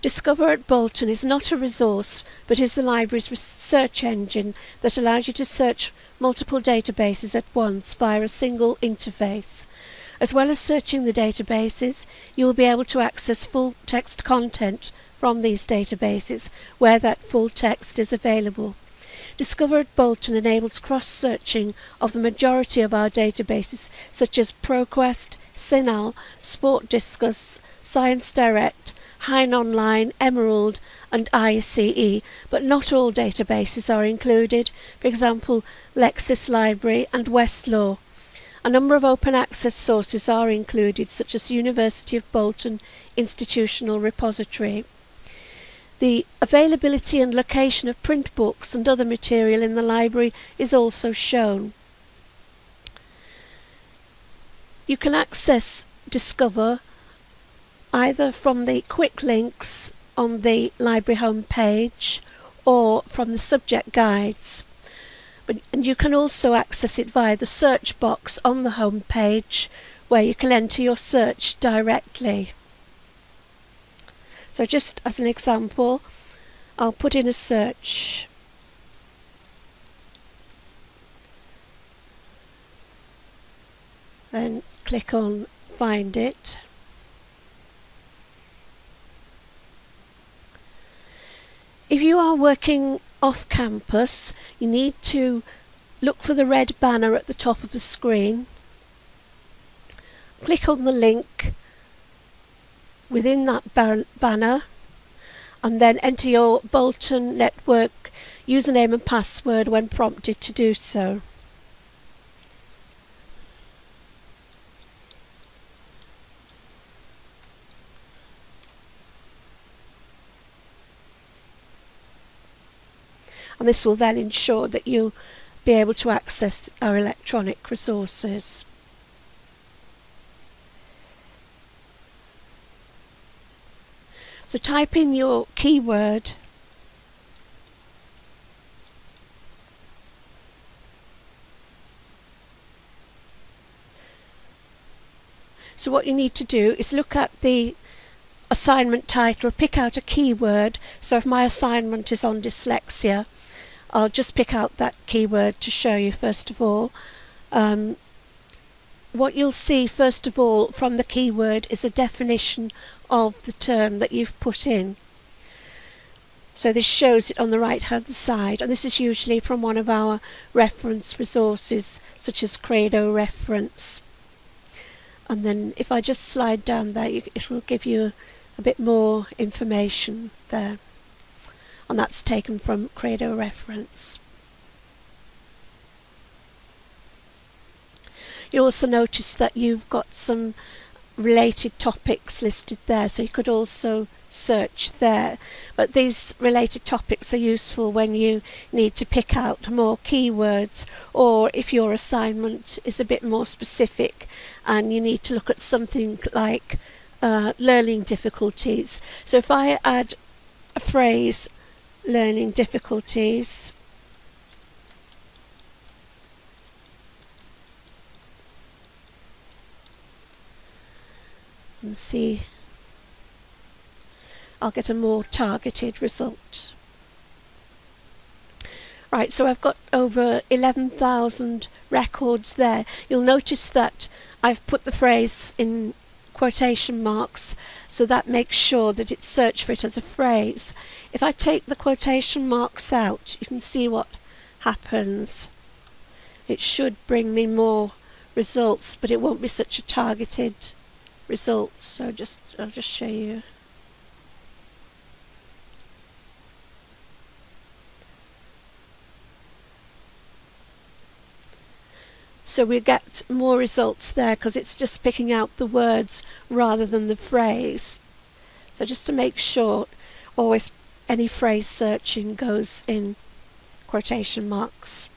Discover Bolton is not a resource, but is the library's search engine that allows you to search multiple databases at once via a single interface. As well as searching the databases, you will be able to access full text content from these databases where that full text is available. Discover Bolton enables cross-searching of the majority of our databases such as ProQuest, CINAHL, Sport Discuss, Science Direct, Hein Online, Emerald and ICE, but not all databases are included, for example Lexis Library and Westlaw. A number of open access sources are included, such as University of Bolton Institutional Repository. The availability and location of print books and other material in the library is also shown. You can access Discover either from the quick links on the library home page or from the subject guides. And you can also access it via the search box on the home page where you can enter your search directly. So just as an example, I'll put in a search. Then click on Find It. If you are working off campus, you need to look for the red banner at the top of the screen. Click on the link within that banner and then enter your Bolton Network username and password when prompted to do so. And this will then ensure that you'll be able to access our electronic resources. So type in your keyword . So what you need to do is look at the assignment title, pick out a keyword. So if my assignment is on dyslexia, I'll just pick out that keyword to show you first of all. What you'll see first of all from the keyword is a definition of the term that you've put in. So this shows it on the right hand side, and this is usually from one of our reference resources such as Credo Reference. And then if I just slide down there, it will give you a bit more information there. And that's taken from Credo Reference. You also notice that you've got some related topics listed there, so you could also search there. But these related topics are useful when you need to pick out more keywords, or if your assignment is a bit more specific and you need to look at something like learning difficulties. So if I add a phrase, learning difficulties, and see, I'll get a more targeted result. Right, so I've got over 11,000 records there. You'll notice that I've put the phrase in quotation marks, so that makes sure that it's searched for it as a phrase. If I take the quotation marks out, you can see what happens. It should bring me more results, but it won't be such a targeted result. So I'll just show you. So we get more results there because it's just picking out the words rather than the phrase. So just to make sure, always any phrase searching goes in quotation marks.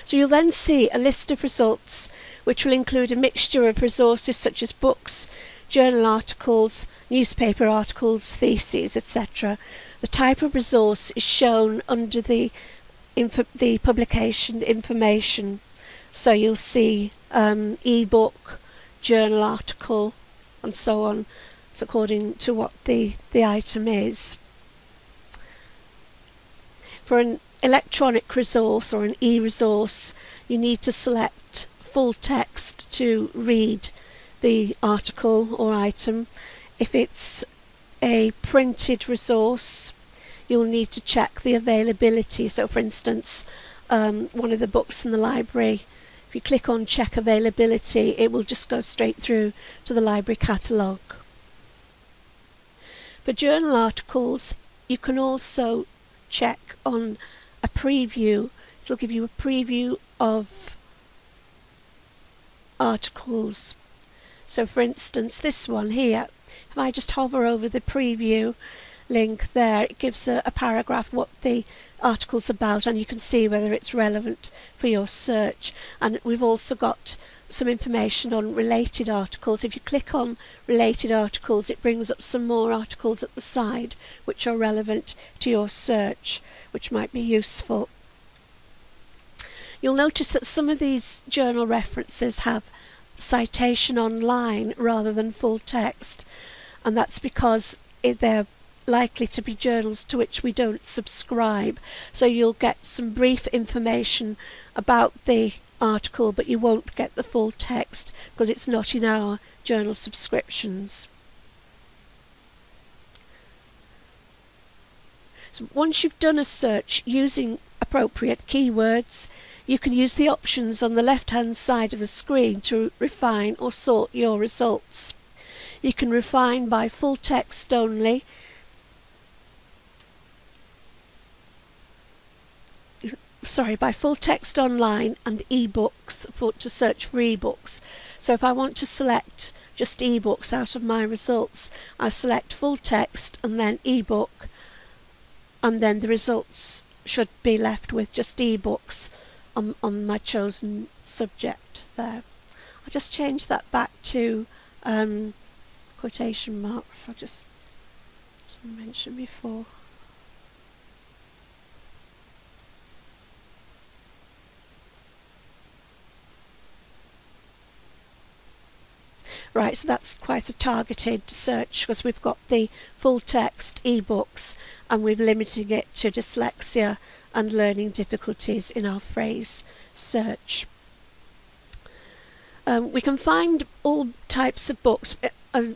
So you'll then see a list of results which will include a mixture of resources such as books, journal articles, newspaper articles, theses, etc. The type of resource is shown under the publication information. So you'll see e-book, journal article and so on, so according to what the item is. For an electronic resource or an e-resource, you need to select full text to read the article or item. If it's a printed resource, you'll need to check the availability. So for instance, one of the books in the library, if you click on check availability, it will just go straight through to the library catalogue. For journal articles, you can also check on a preview. It'll give you a preview of articles. So for instance, this one here, if I just hover over the preview link there, it gives a paragraph what the article's about, and you can see whether it's relevant for your search. And we've also got some information on related articles. If you click on related articles, it brings up some more articles at the side which are relevant to your search, which might be useful. You'll notice that some of these journal references have citation online rather than full text, and that's because they're likely to be journals to which we don't subscribe. So you'll get some brief information about the article, but you won't get the full text because it's not in our journal subscriptions. So once you've done a search using appropriate keywords, you can use the options on the left-hand side of the screen to refine or sort your results. You can refine by full text only, by full text online, and ebooks to search for ebooks. So if I want to select just ebooks out of my results, I select full text and then ebook, and then the results should be left with just ebooks on my chosen subject there. I'll just change that back to quotation marks. I'll just mention before. Right, so that's quite a targeted search because we've got the full text ebooks and we've limited it to dyslexia and learning difficulties in our phrase search. We can find all types of books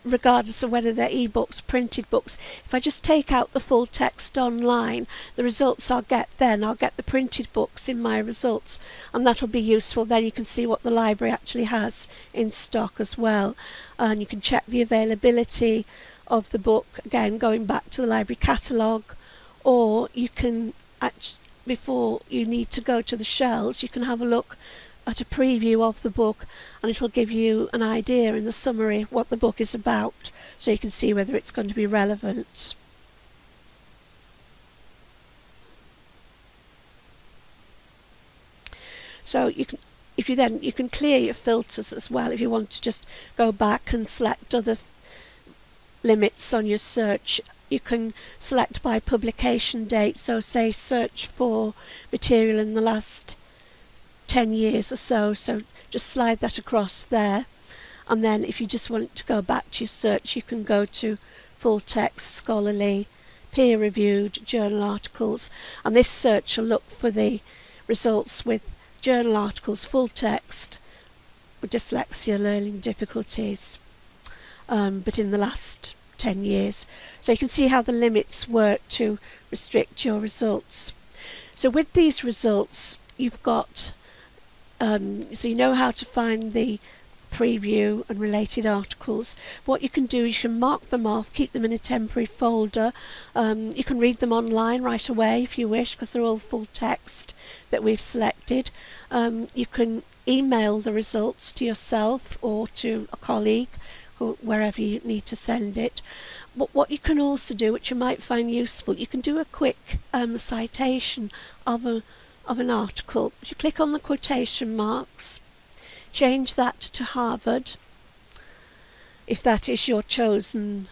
regardless of whether they're ebooks, printed books. If I just take out the full text online, the results I'll get the printed books in my results, and that'll be useful. Then you can see what the library actually has in stock as well, and you can check the availability of the book, again going back to the library catalogue, or you can before you need to go to the shelves, you can have a look at a preview of the book, and it'll give you an idea in the summary what the book is about, so you can see whether it's going to be relevant. So you can clear your filters as well if you want to just go back and select other limits on your search. You can select by publication date, so say search for material in the last 10 years or so, so just slide that across there, and then if you just want to go back to your search, you can go to full text, scholarly, peer reviewed, journal articles, and this search will look for the results with journal articles, full text, dyslexia, learning difficulties, but in the last 10 years. So you can see how the limits work to restrict your results. So with these results, you've got so you know how to find the preview and related articles. What you can do is you can mark them off, keep them in a temporary folder. You can read them online right away if you wish, because they're all full text that we've selected. You can email the results to yourself or to a colleague, or wherever you need to send it. But what you can also do, which you might find useful, you can do a quick citation of an article. If you click on the quotation marks, change that to Harvard, if that is your chosen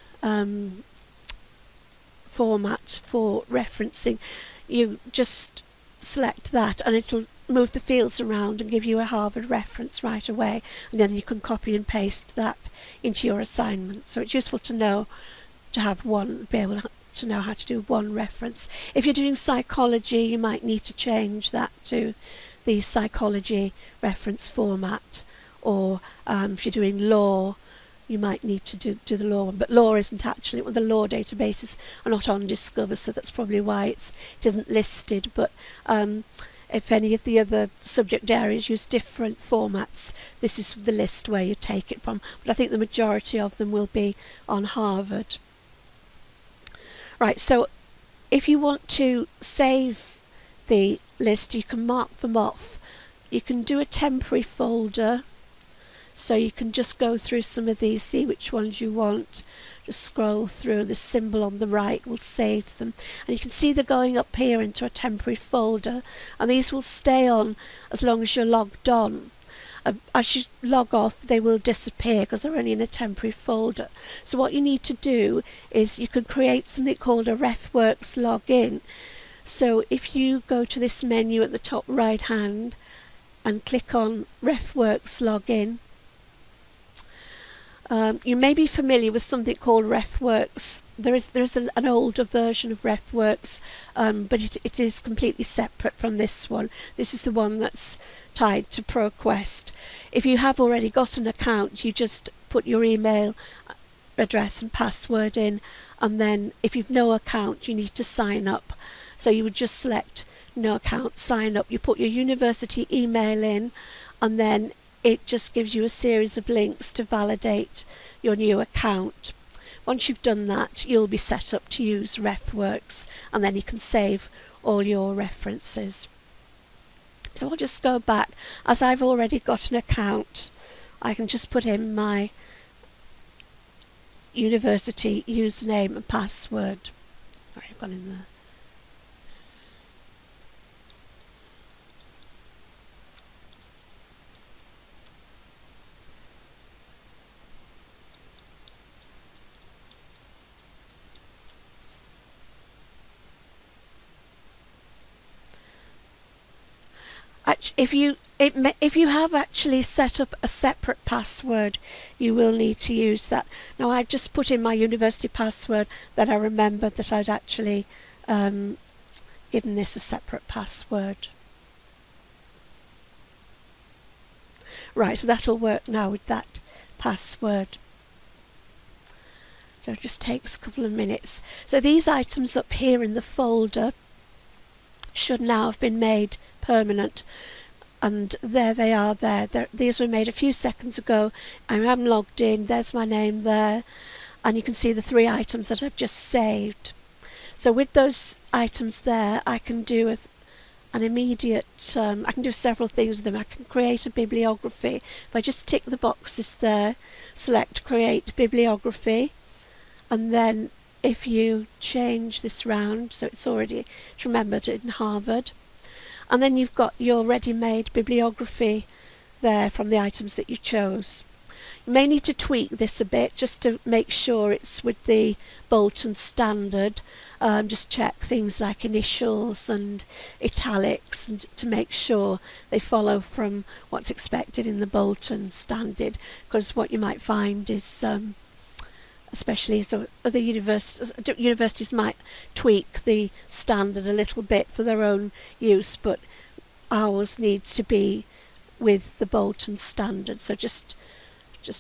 format for referencing. You just select that and it'll move the fields around and give you a Harvard reference right away, and then you can copy and paste that into your assignment. So it's useful to know, to have one, be able to know how to do one reference. If you're doing psychology, you might need to change that to the psychology reference format, or if you're doing law, you might need to do the law one, but law isn't actually, well, the law databases are not on Discover, so that's probably why it isn't listed, but if any of the other subject areas use different formats, this is the list where you take it from, but I think the majority of them will be on Harvard. Right, so if you want to save the list, you can mark them off. You can do a temporary folder, so you can just go through some of these, see which ones you want. Just scroll through, the symbol on the right will save them. And you can see they're going up here into a temporary folder, and these will stay on as long as you're logged on. As you log off, they will disappear because they're only in a temporary folder. So what you need to do is you can create something called a Refworks login. So if you go to this menu at the top right hand and click on Refworks login, you may be familiar with something called Refworks. There is an older version of Refworks, but it is completely separate from this one. This is the one that's tied to ProQuest. If you have already got an account, you just put your email address and password in, and then if you've no account, you need to sign up. So you would just select no account, sign up. You put your university email in, and then it just gives you a series of links to validate your new account. Once you've done that, you'll be set up to use Refworks, and then you can save all your references. So I'll just go back. As I've already got an account, I can just put in my university username and password. Sorry, I've gone in there. If you have actually set up a separate password, you will need to use that. Now I've just put in my university password that I remembered that I'd actually given this a separate password. Right, so that'll work now with that password. So it just takes a couple of minutes. So these items up here in the folder should now have been made permanent, and there they are there. These were made a few seconds ago. I am logged in, there's my name there, and you can see the 3 items that I've just saved. So with those items there, I can do an immediate, I can do several things with them. I can create a bibliography. If I just tick the boxes there, select create bibliography, and then if you change this round, so it's remembered in Harvard, and then you've got your ready-made bibliography there from the items that you chose. You may need to tweak this a bit just to make sure it's with the Bolton standard. Just check things like initials and italics, and to make sure they follow from what's expected in the Bolton standard, because what you might find is especially so other universities might tweak the standard a little bit for their own use, but ours needs to be with the Bolton standard. So just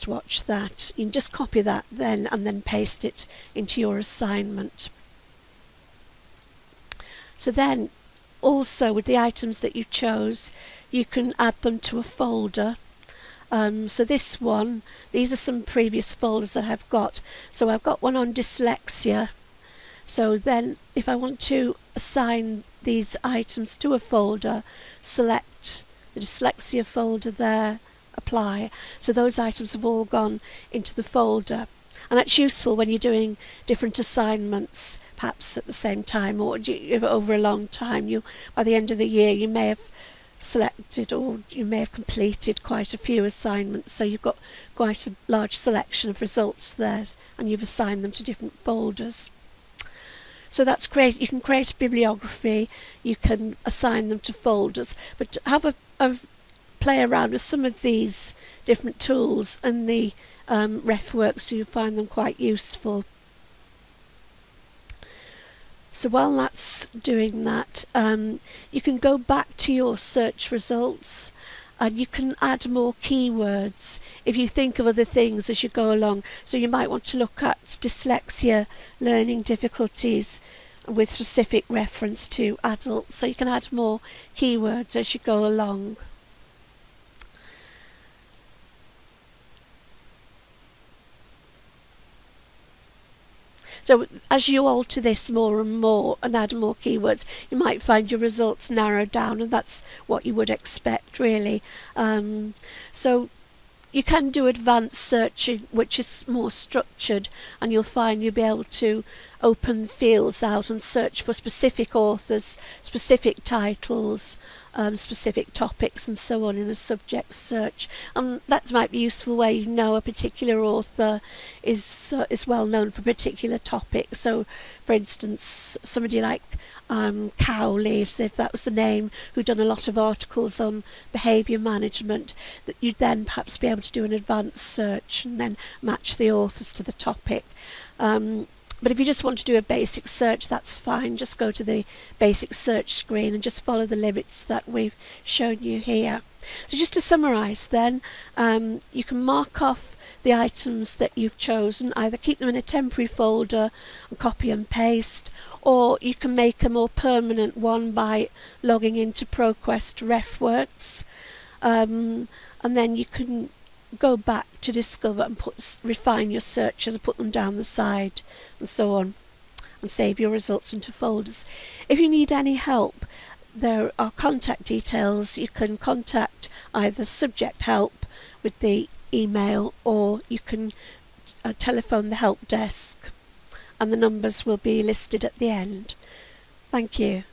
watch that. You can just copy that then and then paste it into your assignment. So then also with the items that you chose, you can add them to a folder. So this one, these are some previous folders that I've got. So I've got one on dyslexia. So then if I want to assign these items to a folder, select the dyslexia folder there, apply. So those items have all gone into the folder. And that's useful when you're doing different assignments, perhaps at the same time, or over a long time. By the end of the year, you may have selected, or you may have completed quite a few assignments, so you've got quite a large selection of results there, and you've assigned them to different folders. So that's great. You can create a bibliography, you can assign them to folders, but have a play around with some of these different tools and the Refworks, so you find them quite useful. So while that's doing that, you can go back to your search results and you can add more keywords if you think of other things as you go along. So you might want to look at dyslexia, learning difficulties with specific reference to adults. So you can add more keywords as you go along. So as you alter this more and more and add more keywords, you might find your results narrowed down, and that's what you would expect, really. So you can do advanced searching, which is more structured, and you'll find you'll be able to open fields out and search for specific authors, specific titles, specific topics and so on in a subject search. That might be useful where you know a particular author is well known for a particular topic. So for instance, somebody like Cowleaves, if that was the name, who'd done a lot of articles on behaviour management, that you'd then perhaps be able to do an advanced search and then match the authors to the topic. But if you just want to do a basic search, that's fine. Just go to the basic search screen and just follow the limits that we've shown you here. So just to summarise then, you can mark off the items that you've chosen, either keep them in a temporary folder and copy and paste, or you can make a more permanent one by logging into ProQuest Refworks, and then you can go back to Discover and refine your searches and put them down the side and so on, and save your results into folders. If you need any help, there are contact details. You can contact either subject help with the email, or you can telephone the help desk, and the numbers will be listed at the end. Thank you.